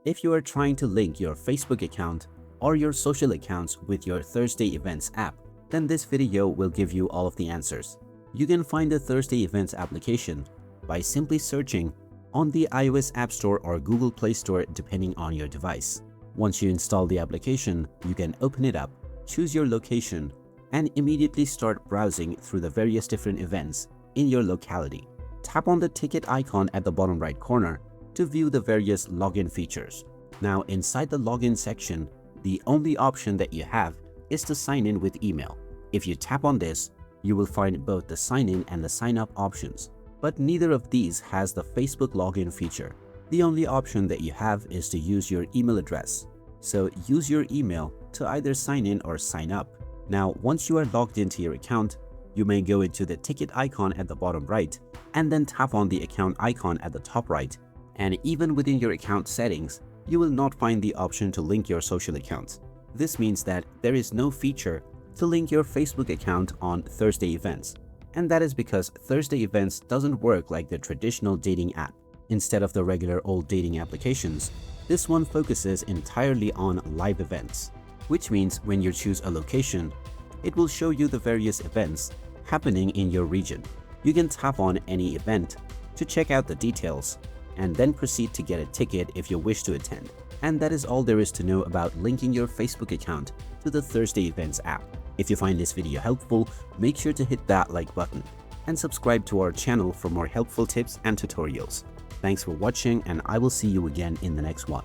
If you are trying to link your Facebook account or your social accounts with your Thursday Events app, then this video will give you all of the answers. You can find the Thursday Events application by simply searching on the iOS App Store or Google Play Store depending on your device. Once you install the application, you can open it up, choose your location, and immediately start browsing through the various different events in your locality. Tap on the ticket icon at the bottom right corner to view the various login features. Now inside the login section, the only option that you have is to sign in with email. If you tap on this, you will find both the sign in and the sign up options, but neither of these has the Facebook login feature. The only option that you have is to use your email address. So use your email to either sign in or sign up. Now, once you are logged into your account, you may go into the ticket icon at the bottom right and then tap on the account icon at the top right. And even within your account settings, you will not find the option to link your social accounts. This means that there is no feature to link your Facebook account on Thursday Events. And that is because Thursday Events doesn't work like the traditional dating app. Instead of the regular old dating applications, this one focuses entirely on live events, which means when you choose a location, it will show you the various events happening in your region. You can tap on any event to check out the details and then proceed to get a ticket if you wish to attend. And that is all there is to know about linking your Facebook account to the Thursday Events app. If you find this video helpful, make sure to hit that like button and subscribe to our channel for more helpful tips and tutorials. Thanks for watching, and I will see you again in the next one.